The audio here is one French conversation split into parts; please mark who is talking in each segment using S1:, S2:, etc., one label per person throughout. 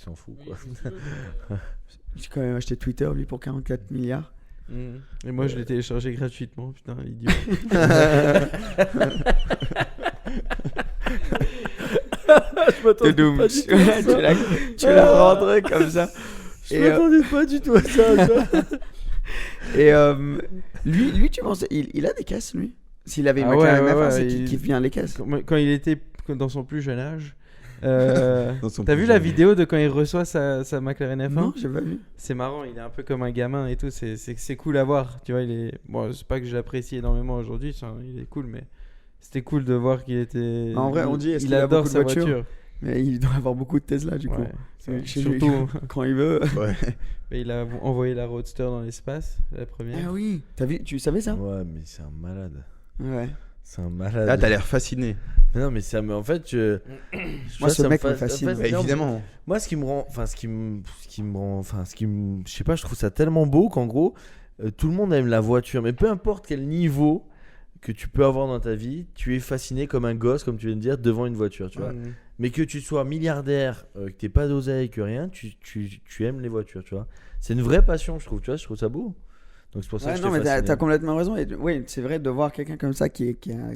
S1: s'en fout, quoi.
S2: J'ai quand même acheté Twitter, lui, pour 44 milliards.
S3: Et moi, je l'ai téléchargé gratuitement. Putain, idiot.
S1: Je m'attendais pas du tout à ça.
S2: Tu la rendrais comme ça.
S1: Je m'attendais pas du tout à ça.
S2: Et lui, tu penses, il a des caisses, lui? S'il avait une McLaren F1, c'est qui vient les caisses.
S3: Quand il était dans son plus jeune âge.
S4: Son
S3: T'as
S4: plus
S3: vu la
S4: jeune.
S3: vidéo de quand il reçoit sa McLaren F1?
S2: Non, j'ai pas vu.
S3: C'est marrant, il est un peu comme un gamin et tout, c'est cool à voir. Tu vois, il est. Bon, c'est pas que je l'apprécie énormément aujourd'hui, il est cool, mais c'était cool de voir qu'il était.
S2: En vrai, on dit, est-ce
S3: il
S2: qu'il a
S3: adore
S2: beaucoup de
S3: sa
S2: voitures
S3: voiture.
S2: Mais il doit avoir beaucoup de Tesla, du coup.
S3: Ouais.
S2: C'est chez lui,
S3: Surtout,
S2: quand il veut.
S4: Ouais.
S3: mais il a envoyé la Roadster dans l'espace, la première.
S2: Ah oui. T'as vu, tu savais ça?
S1: Ouais, mais c'est un malade.
S2: Ouais.
S1: C'est un malade.
S4: Là, t'as l'air fasciné.
S1: Mais non, mais ça me. En fait,
S2: Moi, ce mec me
S1: fascine.
S2: fascine.
S4: Bah, évidemment.
S1: Moi, ce qui me rend. Je sais pas, je trouve ça tellement beau qu'en gros, tout le monde aime la voiture. Mais peu importe quel niveau que tu peux avoir dans ta vie, tu es fasciné comme un gosse, comme tu viens de dire, devant une voiture, tu vois. Mais que tu sois milliardaire, que t'aies pas d'oseille, que rien, tu aimes les voitures, tu vois. C'est une vraie passion, je trouve, tu vois, je trouve ça beau. Donc c'est pour ça
S2: Ouais,
S1: que je
S2: non,
S1: t'ai
S2: mais
S1: fasciné.
S2: t'as complètement raison. Et, oui, c'est vrai de voir quelqu'un comme ça qui
S1: Qui aime,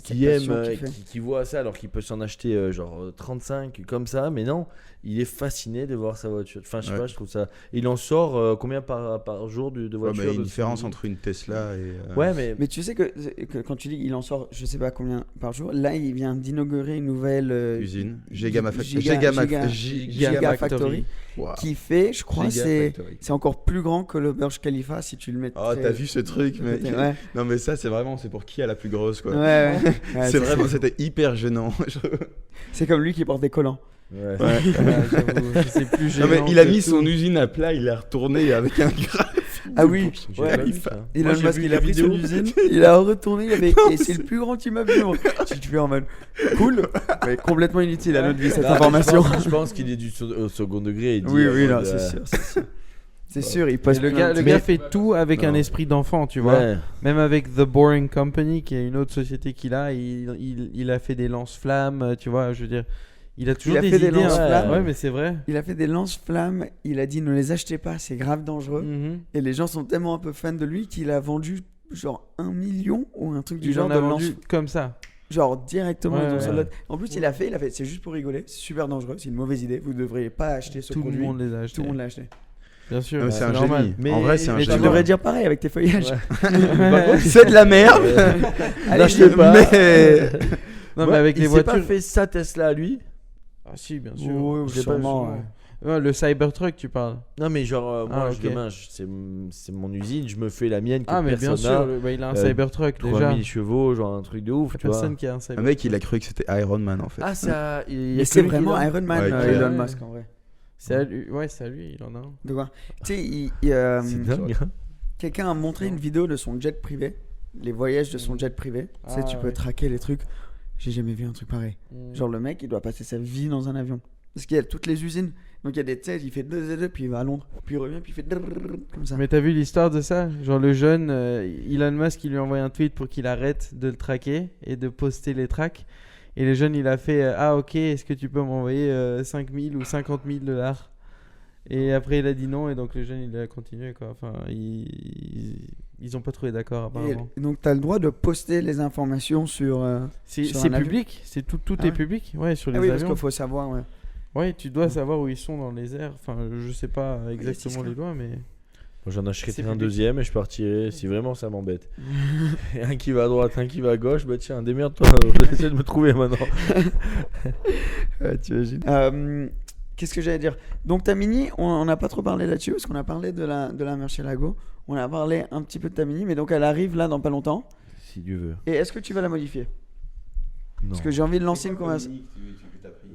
S1: qui voit ça alors qu'il peut s'en acheter genre 35 comme ça, mais non, il est fasciné de voir sa voiture. Enfin, je sais pas, je trouve ça. Il en sort combien par jour de
S4: Ouais,
S1: voiture
S4: bah, il y a une
S1: de
S4: différence
S1: son-
S4: entre une Tesla et.
S1: Ouais, mais.
S2: Mais tu sais que quand tu dis qu'il en sort, je sais pas combien par jour, là, il vient d'inaugurer une nouvelle
S4: Usine.
S2: Gigafactory
S4: Wow.
S2: qui fait, je crois,
S4: Gigafactory.
S2: c'est encore plus grand que le Burj Khalifa si tu le mets.
S4: Oh, t'as vu ce truc, mec?
S2: Ouais.
S4: Non, mais ça, c'est vraiment, c'est pour qui a la plus grosse, quoi.
S2: Ouais. Ouais,
S4: C'est vraiment, c'était hyper gênant.
S2: C'est comme lui qui porte des collants.
S1: Ouais.
S4: Ouais.
S3: J'avoue, c'est plus
S4: Non, mais
S3: gênant
S4: il a
S3: que
S4: mis
S3: tout.
S4: son usine à plat, il l'a retourné avec un graphe.
S2: Ah oui.
S1: J'ai
S2: Ouais.
S1: pas vu ça.
S2: Elon
S1: Moi, j'ai
S2: Musk,
S1: vu
S2: il a
S1: la
S2: pris son
S1: vidéo.
S2: usine, il a retourné, et c'est le plus grand immeuble du monde. Tu fais en mode cool, mais complètement inutile à notre vie cette
S1: Non, mais
S2: information.
S1: Je pense qu'il est au second degré. Il dit,
S2: Oui,
S1: en
S2: non,
S1: mode,
S2: c'est sûr, c'est sûr. C'est sûr, il
S3: Mais
S2: poste
S3: le
S2: plein de
S3: gars
S2: trucs.
S3: fait tout avec un esprit d'enfant, tu vois.
S1: Ouais.
S3: Même avec The Boring Company, qui est une autre société qu'il a, il a fait des lance-flammes, tu vois, je veux dire. Il a toujours
S2: Il a
S3: des
S2: fait des
S3: idées.
S2: lance-flammes.
S3: Ouais, mais c'est vrai.
S2: Il a fait des lance-flammes, il a dit ne les achetez pas, c'est grave dangereux.
S3: Mhm.
S2: Et les gens sont tellement un peu fans de lui qu'il a vendu genre 1 million ou un truc du
S3: Il
S2: genre
S3: en
S2: de
S3: a
S2: lance.
S3: vendu comme ça.
S2: Genre directement
S3: Ouais,
S2: dans son
S3: ouais.
S2: lot. En plus, il a fait, c'est juste pour rigoler, c'est super dangereux, c'est une mauvaise idée, vous ne devriez pas acheter ce
S3: Tout le
S2: produit.
S3: monde les a achetés.
S2: Tout le monde l'a acheté.
S3: Bien sûr.
S4: Non, mais c'est un
S3: normal.
S4: génie.
S1: Mais-
S4: En vrai, c'est un
S2: Mais
S4: génie.
S2: tu devrais dire pareil avec tes feuillages.
S4: C'est de la merde.
S1: N'achetez pas.
S4: Mais.
S3: Non, mais avec les
S1: il s'est pas
S3: voitures.
S1: fait sa Tesla à lui.
S3: Ah, si, bien sûr.
S2: Oui,
S3: Je l'ai pas vu,
S2: sûrement,
S3: sûrement.
S2: ouais.
S3: Ouais, le Cybertruck, tu parles.
S1: Non, mais genre, moi,
S3: Ah, ok.
S1: demain, c'est mon usine, je me fais la mienne que
S3: Ah, mais bien
S1: personne n'a.
S3: sûr, il a un
S1: Euh,
S3: Cybertruck déjà.
S1: 3000 chevaux, genre un truc de ouf, tu vois.
S3: Personne qui a un
S4: Un
S3: Cybertruck.
S4: mec, il a cru que c'était Iron Man, en fait.
S1: Ah, ça. Il y a
S2: Mais
S1: que
S2: c'est
S1: lui qui
S2: vraiment
S1: l'a.
S2: Iron Man,
S4: Ouais,
S2: Elon
S3: ouais.
S2: Musk en vrai.
S3: C'est à lui. Ouais, c'est à lui, il en a un.
S2: De quoi Tu sais,
S1: C'est dingue. Hein.
S2: quelqu'un a montré une vidéo de son jet privé, les voyages de son jet privé. Tu sais, tu peux traquer les trucs. J'ai jamais vu un truc pareil. Genre le mec, il doit passer sa vie dans un avion. Parce qu'il y a toutes les usines. Donc il y a des têtes, il fait puis il va à Londres, puis il revient, puis il fait comme ça.
S3: Mais t'as vu l'histoire de ça? Genre le jeune, Elon Musk, il lui a envoyé un tweet pour qu'il arrête de le traquer et de poster les tracks. Et le jeune, il a fait ah ok, est-ce que tu peux m'envoyer 5 000 ou 50 000 $? Et après, il a dit non, et donc le jeune, il a continué quoi. Enfin, ils ont pas trouvé d'accord apparemment.
S2: Et donc tu as le droit de poster les informations sur.
S3: C'est
S2: sur un avion.
S3: public, c'est tout
S2: Ah
S3: est
S2: ouais.
S3: public, ouais, sur les
S2: Ah oui, parce
S3: avions.
S2: qu'il faut savoir. Ouais.
S3: Ouais, tu dois savoir où ils sont dans les airs. Enfin, je sais pas exactement
S2: c'est
S3: les lois, mais.
S1: Moi, j'en achèterai
S3: C'est
S1: un
S3: public.
S1: deuxième et je partirai si vraiment ça m'embête. Et un qui va à droite, un qui va à gauche, bah tiens, démerde-toi, j'essaie de me trouver maintenant.
S2: Tu imagines. Qu'est-ce que j'allais dire? Donc ta Mini, on n'a pas trop parlé là-dessus parce qu'on a parlé de la Murcielago. On a parlé un petit peu de ta Mini, mais donc elle arrive là dans pas longtemps.
S1: Si Dieu veut.
S2: Et est-ce que tu vas la modifier?
S1: Non.
S2: Parce que j'ai envie de lancer une conversation.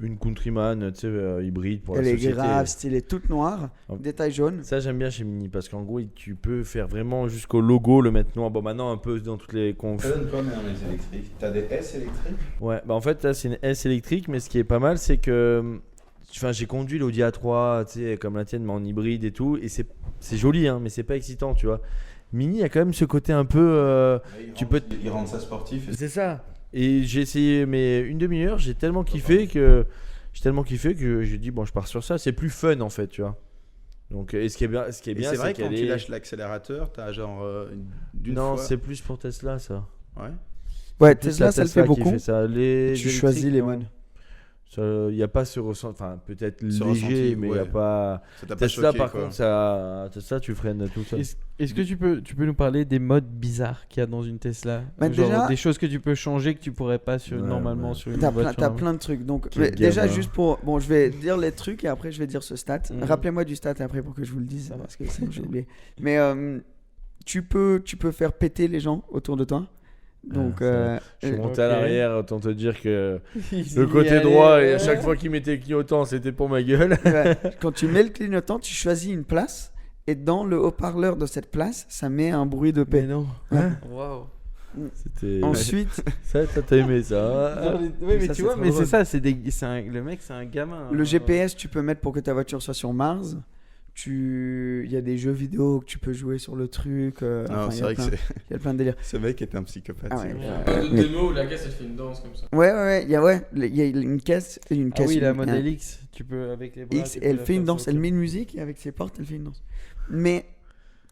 S1: Une Countryman, tu sais, hybride pour
S2: Elle
S1: la
S2: est
S1: société.
S2: grave, stylée, toute noire,
S1: Ah.
S2: détail jaune.
S1: Ça, j'aime bien chez Mini parce qu'en gros, tu peux faire vraiment jusqu'au logo le mettre noir. Bon, maintenant, un peu dans toutes les confs.
S4: Ça donne quoi, mais les électriques? T'as des S électriques?
S1: Ouais, bah en fait, là, c'est une S électrique, mais ce qui est pas mal, c'est que. Enfin, j'ai conduit l'Audi A3, tu sais, comme la tienne, mais en hybride et tout. Et c'est joli, hein, mais c'est pas excitant, tu vois. Mini, il y a quand même ce côté un peu. Tu peux
S4: Ils rendent ça sportif.
S1: C'est ça. Et j'ai essayé, mais une demi-heure, j'ai tellement kiffé que j'ai tellement kiffé que j'ai dit bon, je pars sur ça. C'est plus fun en fait, tu vois. Donc, et ce qui est bien,
S4: Et
S1: c'est
S4: c'est vrai quand
S1: qu'elle
S4: tu
S1: est.
S4: lâches l'accélérateur, t'as genre d'une
S1: Non,
S4: fois.
S1: c'est plus pour Tesla ça.
S4: Ouais.
S2: Ouais,
S1: Plus
S2: Tesla,
S1: la
S2: ça le fait
S1: qui
S2: beaucoup.
S1: fait ça. Les
S2: Tu choisis
S1: électriques,
S2: les
S1: non.
S2: modes.
S1: Il n'y a pas ce ressenti, enfin peut-être
S4: Ce
S1: léger,
S4: ressenti,
S1: mais il n'y a
S4: ouais.
S1: pas.
S4: Ça t'a pas
S1: Tesla
S4: choqué,
S1: par
S4: quoi.
S1: contre, Tesla tu freines tout seul.
S3: Est-ce que tu peux nous parler des modes bizarres qu'il y a dans une Tesla?
S2: Bah,
S3: Genre
S2: déjà-
S3: des choses que tu peux changer que tu pourrais pas normalement
S1: ouais.
S3: sur une
S2: T'as
S3: voiture.
S2: plein de trucs. Donc,
S1: Quel
S2: déjà,
S1: gamin.
S2: juste pour. Bon, je vais dire les trucs et après, je vais dire ce stat.
S3: Mhm.
S2: Rappelez-moi du stat après pour que je vous le dise.
S3: Ça va.
S2: Parce que sinon, j'ai oublié. Mais tu peux faire péter les gens autour de toi. Donc,
S1: Ah, Je suis monté à
S3: Ok.
S1: l'arrière, autant te dire que
S3: Il
S1: le
S3: y
S1: côté
S3: allait,
S1: droit, et à chaque fois qu'il mettait le clignotant, c'était pour ma gueule.
S2: ouais, quand tu mets le clignotant, tu choisis une place. Et dans le haut-parleur de cette place, ça met un bruit de
S3: Mais
S2: paix.
S3: non.
S2: Ouais.
S3: Waouh.
S1: C'était.
S2: Ensuite,
S1: Ça, t'as aimé ça.
S3: Genre les- ouais, mais
S2: ça,
S3: tu
S2: c'est
S3: vois,
S2: trop
S3: mais
S2: drôle.
S3: c'est ça, le mec, c'est un gamin.
S2: le
S3: hein.
S2: GPS, tu peux mettre pour que ta voiture soit sur Mars. Il y a des jeux vidéo que tu peux jouer sur le truc.
S4: Non,
S2: enfin,
S4: c'est
S2: il y a
S4: vrai que
S2: plein- il y a plein de délires.
S4: ce mec est un psychopathe.
S2: Ah ouais.
S4: c'est
S5: Il y a
S4: vrai.
S5: un peu de
S2: mais-
S5: démo où la caisse elle fait une danse comme ça.
S2: Ouais, il y a une caisse. Une
S3: Ah
S2: caisse
S3: oui, la
S2: une-
S3: modèle X, tu peux avec les bras.
S2: X,
S3: tu peux
S2: elle
S3: la
S2: fait une
S3: faire
S2: danse. Elle
S3: sauter.
S2: met une musique et avec ses portes, elle fait une danse. Mais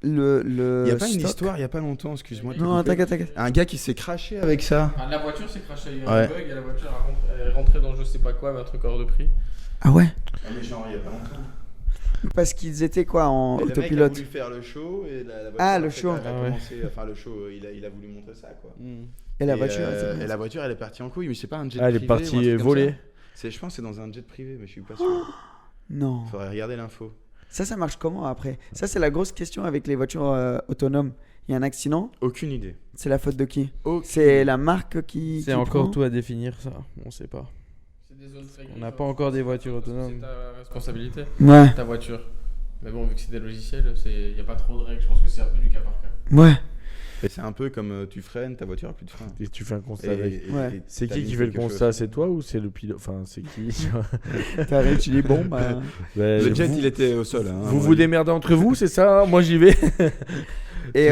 S2: le
S4: Il n'y a pas une
S2: stock-
S4: histoire il y a pas longtemps, excuse-moi. de te
S2: Non,
S4: couper.
S2: t'inquiète.
S4: Un gars qui s'est craché avec ça.
S5: Ah, la voiture s'est crashée, il y a eu
S4: Ouais.
S5: un bug et la voiture est rentrée dans je sais pas quoi, mais un truc hors de prix.
S2: Ah ouais.
S4: Ah, mais genre il y a pas longtemps.
S2: Parce qu'ils étaient quoi en
S4: Et le mec a
S2: autopilote.
S4: voulu faire le show et la voiture
S2: Ah,
S4: en
S2: le
S4: fait,
S2: show.
S4: a
S3: Ah ouais.
S4: commencé, enfin le show, il a voulu montrer ça quoi.
S3: Mm.
S2: Et la voiture. elle s'est-
S4: et la voiture elle est partie en couille, mais c'est pas un jet
S1: Ah, elle
S4: privé.
S1: est
S4: ou un
S1: partie
S4: truc comme
S1: voler.
S4: ça. Je pense que c'est dans un jet privé, mais je suis pas sûr.
S2: Non.
S4: Faudrait regarder l'info.
S2: Ça marche comment après? Ça, c'est la grosse question avec les voitures autonomes. Il y a un accident,
S4: Aucune idée.
S2: c'est la faute de qui?
S4: Aucune
S2: C'est la marque qui.
S3: C'est
S2: qui
S3: encore
S2: prend
S3: tout à définir, ça. On sait pas.
S5: C'est des zones très
S3: On
S5: grises,
S3: n'a
S5: hein.
S3: pas encore des voitures
S5: C'est
S3: autonomes.
S5: ta responsabilité,
S2: Ouais.
S5: ta voiture. Mais bon, vu que c'est des logiciels, il n'y a pas trop de règles, je pense que c'est un peu du cas par cas.
S2: Ouais.
S4: Et c'est un peu comme tu freines, ta voiture a plus de frein.
S1: Et tu fais un constat avec.
S2: Ouais.
S1: C'est
S4: t'as
S1: qui
S4: mis
S1: fait le
S4: quelque
S1: constat?
S4: chose.
S1: C'est toi ou c'est le pilote? Enfin, c'est qui?
S2: T'arrives, tu dis bon, bah.
S1: Ouais,
S4: Le jet
S1: vous,
S4: il était au sol. Hein,
S1: vous démerdez entre vous, c'est ça? Moi j'y vais.
S2: Et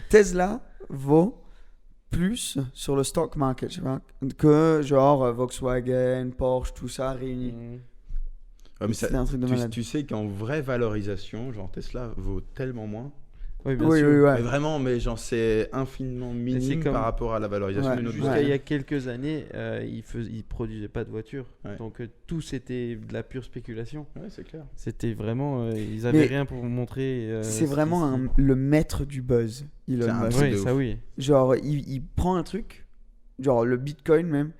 S2: Tesla vaut plus sur le stock market, tu vois, que genre Volkswagen, Porsche, tout ça réuni.
S3: Mm.
S4: Ouais, mais ça-
S2: C'est un truc de malade.
S4: tu sais qu'en vraie valorisation, genre Tesla vaut tellement moins.
S3: Oui, bien
S2: Oui,
S3: sûr.
S2: oui, ouais.
S4: Mais vraiment, mais genre c'est infiniment minime
S3: comme-
S4: par rapport à la valorisation
S2: Ouais.
S4: d'une autre
S3: Jusqu'à
S4: voiture.
S3: il y a quelques années, ils produisaient pas de voitures.
S4: Ouais.
S3: Donc tout c'était de la pure spéculation.
S4: Ouais, c'est clair.
S3: C'était vraiment. Ils avaient
S2: Mais
S3: rien pour vous montrer.
S2: C'est vraiment le maître du buzz, Elon
S4: C'est un
S2: Musk.
S4: truc
S3: Oui,
S4: de
S3: ça
S4: ouf.
S3: oui.
S2: Genre, il prend un truc, genre le Bitcoin même,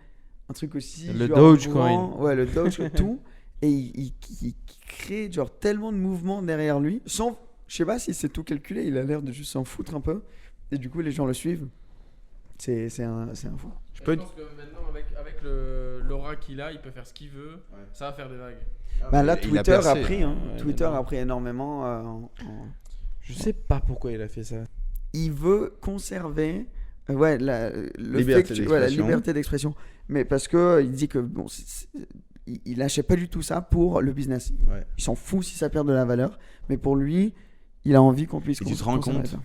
S2: un truc aussi.
S3: Le
S2: genre
S3: Dogecoin.
S2: grand, ouais, le Dogecoin, tout. Et il crée genre tellement de mouvements derrière lui, sans. Je sais pas si c'est tout calculé, il a l'air de juste s'en foutre un peu. Et du coup, les gens le suivent. C'est un fou.
S5: Je
S4: peux-
S5: pense que maintenant, avec l'aura qu'il a, il peut faire ce qu'il veut.
S4: Ouais.
S5: Ça va faire des vagues.
S2: Bah là,
S4: Il a
S2: Twitter
S4: percé,
S2: a pris, hein.
S3: Ouais,
S2: Twitter
S3: mais bon.
S2: a pris énormément.
S3: Je sais pas pourquoi il a fait ça.
S2: Il veut conserver ouais, le
S4: Liberté
S2: fait que la
S4: d'expression.
S2: liberté d'expression. Mais parce que il dit que bon, il lâchait pas du tout ça pour le business.
S4: Ouais.
S2: Il s'en fout si ça perd de la valeur, mais pour lui, il a envie qu'on puisse.
S4: Et tu te rends
S2: conserver
S4: compte
S2: ça.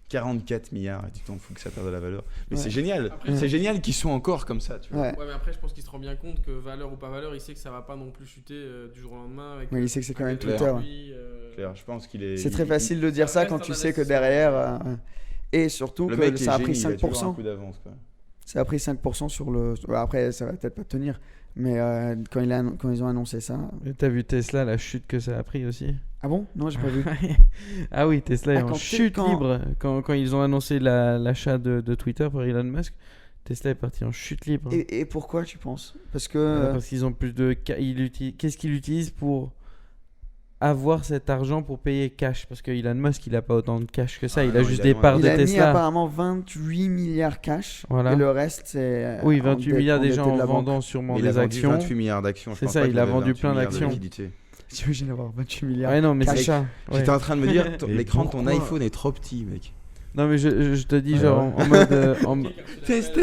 S4: 44 milliards et tu t'en fous que ça perde de la valeur. Mais
S2: Ouais.
S4: c'est génial.
S5: Après,
S4: C'est génial qu'ils soient encore comme ça, tu vois.
S2: Ouais.
S5: Ouais, mais après, je pense qu'il se rend bien compte que valeur ou pas valeur, il sait que ça va pas non plus chuter du jour au lendemain. Avec,
S2: Ouais, il sait que c'est quand même
S5: avec
S2: Twitter.
S5: lui,
S4: Claire, je pense qu'il est.
S2: C'est très
S4: il-
S2: facile de dire
S5: ça
S2: ça
S5: reste
S2: quand
S5: un
S2: tu sais que
S5: investissement.
S2: derrière. Et surtout
S4: Le
S2: que
S4: mec
S2: ça a
S4: est
S2: pris
S4: génie, il a toujours un
S2: 5%.
S4: coup d'avance, quoi.
S2: Ça a pris 5% sur le. Après, ça va peut-être pas tenir. Mais quand ils ont annoncé ça.
S3: Et t'as vu Tesla, la chute que ça a pris aussi?
S2: Ah bon? Non, j'ai pas vu.
S3: Ah oui, Tesla est
S2: Ah,
S3: en
S2: quand-
S3: chute
S2: quand-
S3: libre. Quand ils ont annoncé l'achat de Twitter par Elon Musk, Tesla est parti en chute libre.
S2: Et pourquoi tu penses? Parce que.
S3: Parce qu'ils ont plus de. Qu'est-ce qu'ils utilisent pour avoir cet argent pour payer cash? Parce que Elon Musk, il a pas autant de cash que ça.
S4: Ah
S3: il a
S4: non,
S3: juste
S4: il a
S3: des
S4: loin
S3: parts
S2: il
S3: de
S2: a mis
S3: Tesla.
S2: apparemment 28 milliards cash.
S3: Voilà.
S2: Et le reste, c'est.
S3: Oui, 28 milliards déjà
S2: endetté
S3: en
S2: de la banque.
S3: vendant sûrement
S4: Il a
S3: des
S4: vendu
S3: actions.
S4: 28 milliards d'actions. je
S3: C'est
S4: pense
S3: ça,
S4: pas
S3: il
S4: qu'il
S3: a
S4: avait
S3: vendu
S4: 28
S3: plein
S4: milliards de
S3: d'actions.
S4: liquidité.
S2: J'imagine avoir 28 milliards.
S3: Ouais, non, mais c'est
S2: cash.
S3: ça. Ouais.
S4: J'étais en train de me dire,
S1: Et
S4: l'écran de ton
S1: pourquoi
S4: iPhone est trop petit, mec.
S3: Non, mais je te dis,
S1: Ouais,
S3: genre, en mode.
S4: Test,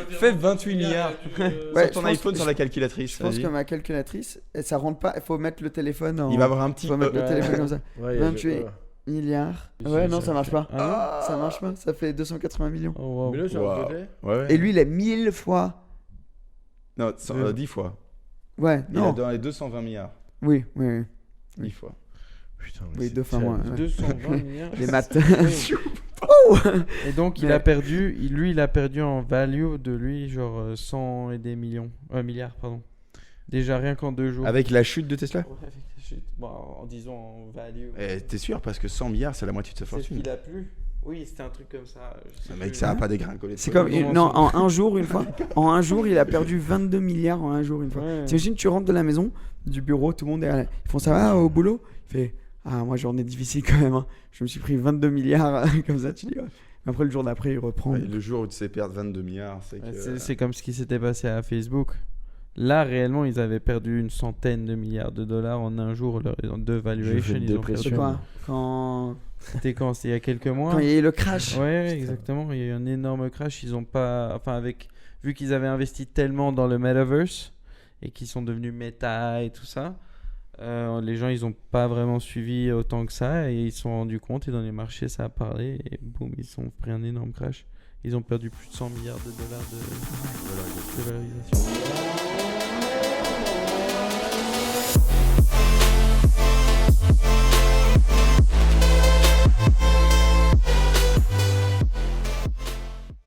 S4: fais 28 milliards.
S2: Ouais,
S4: Sur
S2: je
S4: ton
S2: pense-
S4: iPhone, sur la calculatrice.
S2: Je pense
S4: vas-y.
S2: que ma calculatrice, ça rentre pas. Il faut mettre le téléphone en.
S4: Il va avoir un petit.
S2: Faut mettre le
S3: Ouais.
S2: téléphone comme ça.
S1: Ouais,
S2: 28 milliards. Ouais, non, ça marche pas.
S3: Ah
S2: Ça marche pas. Ça fait 280 millions.
S3: non? Oh, wow.
S1: Mais là, sur
S4: Wow.
S1: le côté.
S4: Ouais, ouais.
S2: Et lui, il est 1000 fois.
S4: Non, 10 fois.
S2: Ouais,
S4: Il est
S2: non.
S4: dans les 220 milliards.
S2: Oui, oui, oui.
S4: 10 fois.
S1: Putain, mais
S2: Oui,
S1: c'est
S2: deux fois
S1: terrible.
S2: moins. Ouais.
S3: 220 milliards.
S2: Les maths.
S3: Oui.
S2: Oh
S3: Et donc il
S2: Mais-
S3: a perdu, il a perdu en value de lui genre 100 et des milliards pardon. Déjà rien qu'en 2 jours.
S4: Avec la chute de Tesla
S3: Ouais, avec la chute. Bon, en disant en value.
S4: T'es sûr? Parce que 100 milliards, c'est la moitié de sa
S3: C'est ce
S4: fortune.
S3: qu'il a plus. Oui, c'était un truc comme ça. Je sais
S4: Le mec,
S3: plus.
S4: ça a pas dégringolé.
S2: C'est comme.
S3: Comment
S2: Non,
S3: ça
S2: en un jour, une fois. En un jour, il a perdu 22 milliards en un jour, une fois.
S3: Ouais.
S2: T'imagines, tu rentres de la maison, du bureau, tout le monde est. Ils font ça va au boulot? Il fait ah, moi, journée difficile quand même. Hein. Je me suis pris 22 milliards comme ça, tu dis. Ouais. Après, le jour d'après, il reprend.
S4: Ouais, le jour où tu sais perdre 22 milliards, c'est
S3: Ouais,
S4: que.
S3: c'est comme ce qui s'était passé à Facebook. Là, réellement, ils avaient perdu une centaine de milliards de dollars en un jour de valuation.
S1: Je fais une
S3: Ils ont
S1: dépression.
S2: C'est
S3: perdu.
S2: quoi quand...
S3: C'était quand? C'était il y a quelques mois.
S2: quand il y a eu le crash.
S3: Ouais, exactement. Il y a eu un énorme crash. Ils ont pas. Enfin, vu qu'ils avaient investi tellement dans le metaverse et qu'ils sont devenus méta et tout ça, les gens, ils ont pas vraiment suivi autant que ça et ils se sont rendus compte et dans les marchés, ça a parlé et boum, ils ont pris un énorme crash. Ils ont perdu plus de 100 milliards de dollars de valorisation.